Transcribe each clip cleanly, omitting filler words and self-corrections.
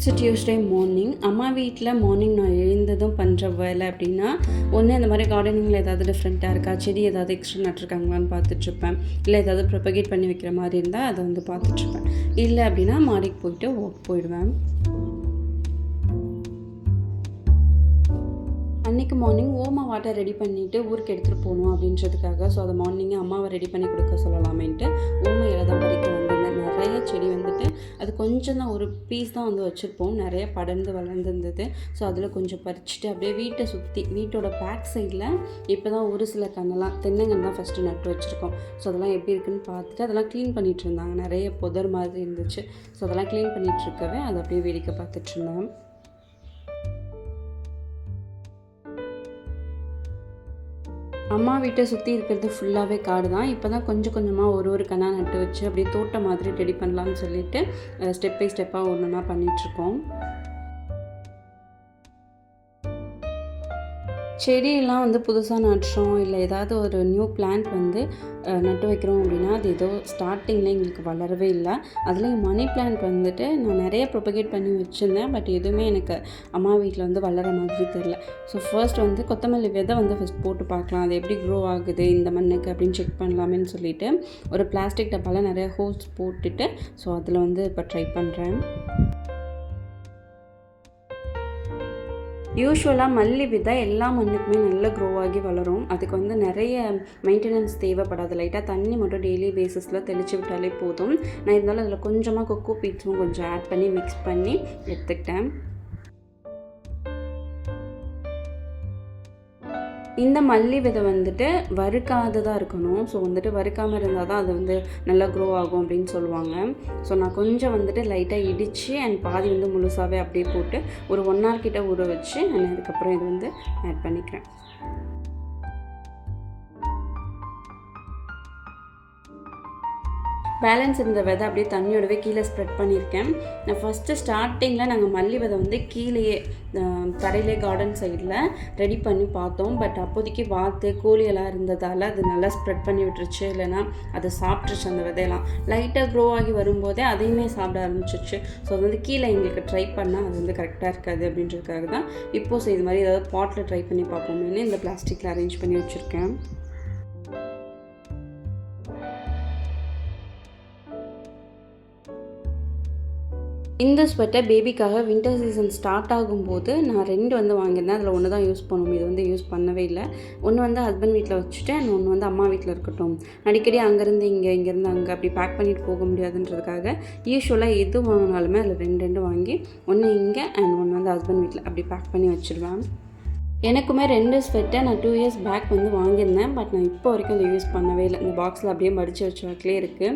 It's Tuesday morning. அம்மா வீட்டில் morning நான் எழுந்ததும் பண்ணுற வேலை அப்படின்னா, ஒன்று இந்த மாதிரி கார்டனிங்கில் ஏதாவது டிஃப்ரெண்ட்டாக இருக்கா, செடி ஏதாவது எக்ஸ்ட்ரா நட்டுருக்காங்களான்னு பார்த்துட்ருப்பேன். இல்லை ஏதாவது ப்ரொபகேட் பண்ணி வைக்கிற மாதிரி இருந்தால் அதை வந்து பார்த்துட்ருப்பேன். இல்லை அப்படின்னா மாடிக்கு போயிட்டு வாக் போயிடுவேன். அன்றைக்கி மார்னிங் ஓமா வாட்டர் ரெடி பண்ணிவிட்டு ஊருக்கு எடுத்துகிட்டு போகணும் அப்படின்றதுக்காக, ஸோ அதை மார்னிங்கே அம்மாவை ரெடி பண்ணி கொடுக்க சொல்லலாமேன்ட்டு ஓமா இலை தான் பறிக்க வந்திருந்தேன். நிறைய செடி வந்துட்டு அது கொஞ்சம் தான், ஒரு பீஸ் தான் வந்து வச்சுருப்போம், நிறைய படர்ந்து வளர்ந்துருந்தது. ஸோ அதில் கொஞ்சம் பறிச்சுட்டு அப்படியே வீட்டை சுற்றி, வீட்டோட பேக் சைடில் இப்போ தான் ஒரு சில கண்ணெல்லாம் தென்னங்கன்று தான் ஃபஸ்ட்டு நட்டு வச்சுருக்கோம். ஸோ அதெல்லாம் எப்படி இருக்குன்னு பார்த்துட்டு அதெல்லாம் க்ளீன் பண்ணிகிட்டு இருந்தாங்க. நிறைய புதர் மாதிரி இருந்துச்சு. ஸோ அதெல்லாம் க்ளீன் பண்ணிகிட்ருக்கவே அதை அப்படியே வேடிக்கை பார்த்துட்ருந்தேன். அம்மா வீட்டை சுற்றி இருக்கிறது ஃபுல்லாகவே காடு தான். இப்போ தான் கொஞ்சம் கொஞ்சமாக ஒரு கண்ணாக நட்டு வச்சு அப்படியே தோட்டம் மாதிரி ரெடி பண்ணலான்னு சொல்லிட்டு ஸ்டெப் பை ஸ்டெப்பாக ஒன்றா பண்ணிகிட்ருக்கோம். செடியெல்லாம் வந்து புதுசாக நட்டுறோம், இல்லை ஏதாவது ஒரு நியூ பிளான்ட் வந்து நட்டு வைக்கிறோம் அப்படின்னா அது ஏதோ ஸ்டார்டிங்கில் எங்களுக்கு வளரவே இல்லை. அதுலேயும் மணி பிளான்ட் வந்துட்டு நான் நிறைய ப்ரொபகேட் பண்ணி வச்சுருந்தேன். பட் எதுவுமே எனக்கு அம்மா வீட்டில் வந்து வளர மாதிரி தெரில. ஸோ ஃபர்ஸ்ட் வந்து கொத்தமல்லி விதை வந்து ஃபஸ்ட் போட்டு பார்க்கலாம், அது எப்படி க்ரோ ஆகுது இந்த மண்ணுக்கு அப்படின்னு செக் பண்ணலாமேன்னு சொல்லிவிட்டு ஒரு பிளாஸ்டிக் டப்பாவில் நிறைய ஹோல்ஸ் போட்டுட்டு ஸோ அதில் வந்து இப்போ ட்ரை பண்ணுறேன். யூஸ்வலாக மல்லி விதை எல்லா மண்ணுக்குமே நல்லா க்ரோ ஆகி வளரும். அதுக்கு வந்து நிறைய மெயின்டெனன்ஸ் தேவைப்படாது. லைட்டாக தண்ணி மட்டும் டெய்லி பேசிஸில் தெளித்து விட்டாலே போதும். நான் இருந்தாலும் அதில் கொஞ்சமாக கொக்கோ பீட்ஸும் கொஞ்சம் ஆட் பண்ணி மிக்ஸ் பண்ணி எடுத்துக்கிட்டேன். இந்த மல்லி விதை வந்துட்டு வறுக்காததாக இருக்கணும். ஸோ வந்துட்டு வறுக்காமல் இருந்தால் தான் அது வந்து நல்லா க்ரோ ஆகும் அப்படின்னு சொல்லுவாங்க. ஸோ நான் கொஞ்சம் வந்துட்டு லைட்டாக இடித்து அண்ட் பாதி வந்து முழுசாகவே அப்படியே போட்டு ஒரு 1 hour கிட்ட ஊற வச்சு நான் அதுக்கப்புறம் இது வந்து ஆட் பண்ணிக்கிறேன். பேலன்ஸ் இருந்த விதை அப்படியே தண்ணியோடவே கீழே ஸ்ப்ரெட் பண்ணியிருக்கேன். நான் ஃபஸ்ட்டு ஸ்டார்டிங்கில் நாங்கள் மல்லி விதை வந்து கீழேயே தரையிலே கார்டன் சைடில் ரெடி பண்ணி பார்த்தோம். பட் அப்போதைக்கு வாத்து கோழியெல்லாம் இருந்ததால் அது நல்லா ஸ்ப்ரெட் பண்ணி விட்டுருச்சு, இல்லைனா அதை சாப்பிட்ருச்சு. அந்த விதையெல்லாம் லைட்டாக க்ரோ ஆகி வரும்போதே அதையுமே சாப்பிட ஆரம்பிச்சிச்சு. ஸோ அது வந்து கீழே எங்களுக்கு ட்ரை பண்ணால் அது வந்து கரெக்டாக இருக்காது அப்படின்றதுக்காக தான் இப்போது இது மாதிரி ஏதாவது பாட்டில் ட்ரை பண்ணி பார்ப்போம்னு இந்த பிளாஸ்டிக்கில் அரேஞ்ச் பண்ணி வச்சுருக்கேன். இந்த ஸ்வெட்டர் பேபிக்காக வின்டர் சீசன் ஸ்டார்ட் ஆகும்போது நான் 2 வந்து வாங்கியிருந்தேன். அதில் ஒன்று தான் யூஸ் பண்ணுவோம், இது வந்து யூஸ் பண்ணவே இல்லை. ஒன்று வந்து ஹஸ்பண்ட் வீட்டில் வச்சுட்டு அண்ட் ஒன்று வந்து அம்மா வீட்டில் இருக்கட்டும். அடிக்கடி அங்கேருந்து இங்கேருந்து அங்கே அப்படி பேக் பண்ணிட்டு போக முடியாதுன்றதுக்காக யூஸ்வலாக எது வாங்கினாலுமே அதில் 2 வாங்கி ஒன்று இங்கே அண்ட் ஒன்று வந்து ஹஸ்பண்ட் வீட்டில் அப்படி பேக் பண்ணி வச்சுருவேன். எனக்குமே 2 ஸ்வெட்டர் நான் 2 years பேக் வந்து வாங்கியிருந்தேன். பட் நான் இப்போ வரைக்கும் அதை யூஸ் பண்ணவே இல்லை. இந்த பாக்ஸில் அப்படியே மடித்து வச்ச வாக்கிலே இருக்குது.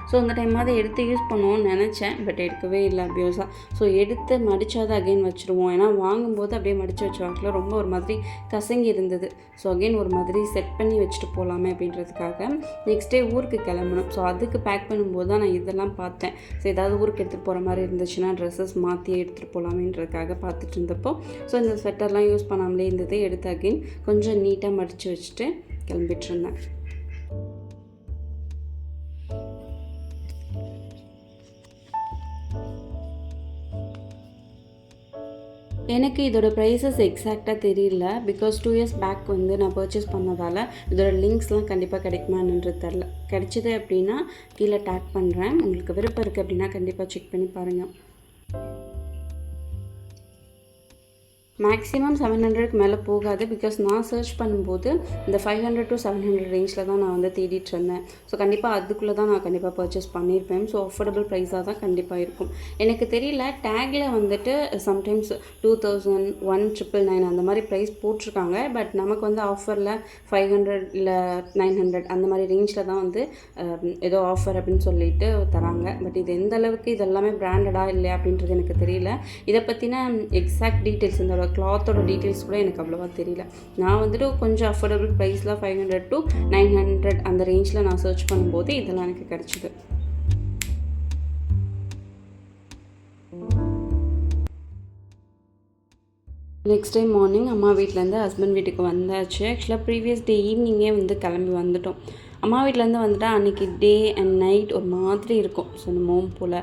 ஸோ அந்த டைம் அதை எடுத்து யூஸ் பண்ணுவோன்னு நினச்சேன், பட் எடுக்கவே இல்லை அப்யூஸாக. ஸோ எடுத்து மடித்தாது அகெயின் வச்சுருவோம். ஏன்னா வாங்கும்போது அப்படியே மடித்து வச்ச வாக்கில் ரொம்ப ஒரு மாதிரி கசங்கி இருந்தது. ஸோ அகெயின் ஒரு மாதிரி செட் பண்ணி வச்சுட்டு போகலாமே அப்படின்றதுக்காக நெக்ஸ்ட் டே ஊருக்கு கிளம்பணும். ஸோ அதுக்கு பேக் பண்ணும்போது தான் நான் இதெல்லாம் பார்த்தேன். ஸோ ஏதாவது ஊருக்கு எடுத்துகிட்டு போகிற மாதிரி இருந்துச்சுன்னா ட்ரெஸ்ஸஸ் மாற்றி எடுத்துகிட்டு போகலாமேன்றதுக்காக பார்த்துட்டு இருந்தப்போ ஸோ இந்த ஸ்வெட்டர்லாம் யூஸ் பண்ணாமலே இருந்தது. எடுத்து அகெயின் கொஞ்சம் நீட்டாக மடித்து வச்சுட்டு கிளம்பிட்டு இருந்தேன். எனக்கு இதோட ப்ரைஸஸ் எக்ஸாக்டாக தெரியல. பிகாஸ் 2 years பேக் வந்து நான் பர்ச்சேஸ் பண்ணதால் இதோட லிங்க்ஸ்லாம் கண்டிப்பாக கிடைக்குமான்றது தெரில. கிடைச்சிது அப்படின்னா கீழே டேக் பண்ணுறேன். உங்களுக்கு விருப்பம் இருக்குது அப்படின்னா கண்டிப்பாக செக் பண்ணி பாருங்கள். மேக்ஸிமம் 700க்கு மேலே போகாது. பிகாஸ் நான் சர்ச் பண்ணும்போது இந்த 500 to 700 ரேஞ்சில் தான் நான் வந்து தேடிட்டு இருந்தேன். ஸோ கண்டிப்பாக அதுக்குள்ளே தான் நான் கண்டிப்பாக பர்ச்சேஸ் பண்ணியிருப்பேன். ஸோ அஃபோர்டபுள் ப்ரைஸாக தான் கண்டிப்பாக இருக்கும். எனக்கு தெரியல, டேக்கில் வந்துட்டு சம்டைம்ஸ் 2000, 1999 அந்த மாதிரி ப்ரைஸ் போட்டிருக்காங்க. பட் நமக்கு வந்து ஆஃபரில் 500 இல்லை 900 அந்த மாதிரி ரேஞ்சில் தான் வந்து ஏதோ ஆஃபர் அப்படின்னு சொல்லிட்டு தராங்க. பட் இது எந்த அளவுக்கு இதெல்லாமே பிராண்டடாக இல்லையா அப்படின்றது எனக்கு தெரியல. இதை பற்றின எக்ஸாக்ட் டீட்டெயில்ஸ், இந்த கிளாத்தோட டீட்டெயில்ஸ் கூட எனக்கு அவ்வளோவா தெரியல. நான் வந்துட்டு கொஞ்சம் அஃபோர்டபுள் ப்ரைஸில் 500 to 900 அந்த ரேஞ்சில் நான் சர்ச் பண்ணும்போது இதெல்லாம் எனக்கு கிடச்சிது. நெக்ஸ்ட் டே மார்னிங் அம்மா வீட்டிலேருந்து ஹஸ்பண்ட் வீட்டுக்கு வந்தாச்சு. ஆக்சுவலாக ப்ரீவியஸ் டே ஈவினிங்கே வந்து கிளம்பி வந்துட்டோம். அம்மா வீட்டிலேருந்து வந்துட்டால் அன்றைக்கி டே அண்ட் நைட் ஒரு மாதிரி இருக்கும். ஸோ மோம் போல்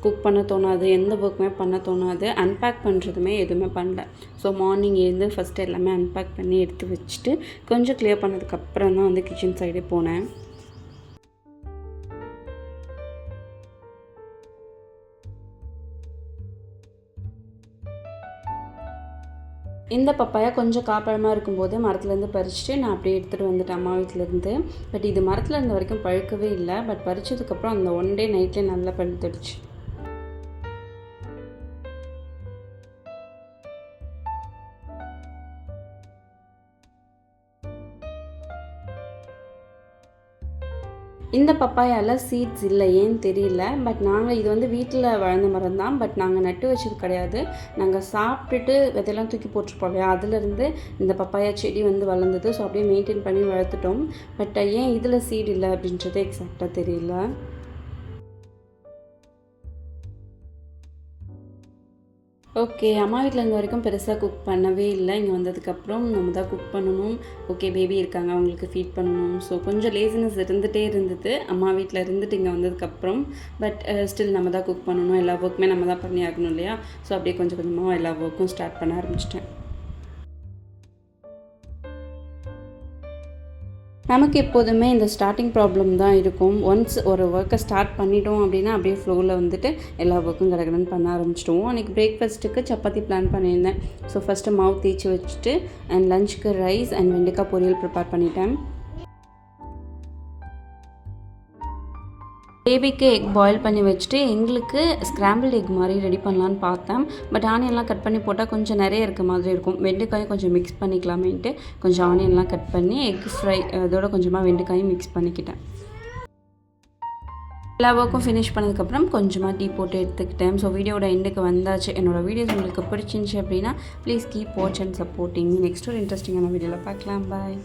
குக் பண்ண தோணாது, எந்த ஒர்க்குமே பண்ண தோணாது, அன்பேக் பண்ணுறதுமே எதுவுமே பண்ணல. ஸோ மார்னிங் எழுந்து ஃபஸ்ட்டு எல்லாமே அன்பேக் பண்ணி எடுத்து வச்சுட்டு கொஞ்சம் கிளியர் பண்ணதுக்கப்புறம் தான் வந்து கிச்சன் சைடே போனேன். இந்த பப்பாயா கொஞ்சம் காப்பழமாக இருக்கும்போது மரத்துலேருந்து பறிச்சுட்டு நான் அப்படியே எடுத்துகிட்டு வந்துட்டேன் அம்மா வீட்டிலேருந்து. பட் இது மரத்தில் இருந்த வரைக்கும் பழுக்கவே இல்லை. பட் பறிச்சதுக்கப்புறம் அந்த ஒன் டே நைட்லேயே நல்லா பழுத்துடுச்சு. இந்த பப்பாயாவில் சீட்ஸ் இல்லை, ஏன்னு தெரியல. பட் நாங்கள் இது வந்து வீட்டில் வளர்ந்த மரம் தான். பட் நாங்கள் நட்டு வச்சது கிடையாது. நாங்கள் சாப்பிட்டுட்டு விதையெல்லாம் தூக்கி போட்டிருப்போம் இல்லையா, அதுலேருந்து இந்த பப்பாயா செடி வந்து வளர்ந்தது. ஸோ அப்படியே மெயின்டைன் பண்ணி வளர்த்துட்டோம். பட் ஏன் இதில் சீட் இல்லை அப்படின்றது எக்ஸாக்டாக தெரியல. ஓகே, அம்மா வீட்டில் இருந்த வரைக்கும் பெருசாக குக் பண்ணவே இல்லை. இங்கே வந்ததுக்கப்புறம் நம்ம தான் குக் பண்ணணும். ஓகே, பேபி இருக்காங்க, அவங்களுக்கு ஃபீட் பண்ணணும். ஸோ கொஞ்சம் லேசினஸ் இருந்துகிட்டே இருந்தது அம்மா வீட்டில் இருந்துட்டு இங்கே வந்ததுக்கப்புறம். பட் ஸ்டில் நம்ம தான் குக் பண்ணணும், எல்லா ஒர்க்குமே நம்ம தான் பண்ணி ஆகணும் இல்லையா. ஸோ அப்படியே கொஞ்சம் கொஞ்சமாக எல்லா ஒர்க்கும் ஸ்டார்ட் பண்ண ஆரம்பிச்சிட்டேன். நமக்கு எப்போதுமே இந்த ஸ்டார்டிங் ப்ராப்ளம் தான் இருக்கும். ஒன்ஸ் ஒரு ஒர்க்கை ஸ்டார்ட் பண்ணிட்டோம் அப்படின்னா அப்படியே ஃப்ளோவில் வந்துட்டு எல்லா ஒர்க்கும் கடகடன்னு பண்ண ஆரம்பிச்சிடுவோம். அன்றைக்கி பிரேக்ஃபாஸ்ட்டுக்கு சப்பாத்தி பிளான் பண்ணியிருந்தேன். ஸோ ஃபஸ்ட்டு மாவு தேய்ச்சி வச்சுட்டு அண்ட் லஞ்சுக்கு ரைஸ் அண்ட் வெண்டைக்காய் பொரியல் ப்ரிப்பேர் பண்ணிட்டேன். பேபிக்கு எக் பாயில் பண்ணி வச்சுட்டு எங்களுக்கு ஸ்க்ராம்பிள் எக் மாதிரி ரெடி பண்ணலான்னு பார்த்தேன். பட் ஆனியன்லாம் கட் பண்ணி போட்டால் கொஞ்சம் நிறைய இருக்க மாதிரி இருக்கும். வெண்டைக்காயும் கொஞ்சம் மிக்ஸ் பண்ணிக்கலாமேன்ட்டு கொஞ்சம் ஆனியன்லாம் கட் பண்ணி எக் ஃப்ரை அதோட கொஞ்சமாக வெண்டைக்காயும் மிக்ஸ் பண்ணிக்கிட்டேன். எல்லா ஒர்க்கும் ஃபினிஷ் பண்ணதுக்கப்புறம் கொஞ்சமாக டீ போட்டு எடுத்துக்கிட்டேன். ஸோ வீடியோட எண்டுக்கு வந்தாச்சு. என்னோடய வீடியோஸ் உங்களுக்கு பிடிச்சிருந்துச்சு அப்படின்னா please keep watch and supporting. Next ஒரு இன்ட்ரெஸ்டிங்கான வீடியோவில் பார்க்கலாம். பாய்.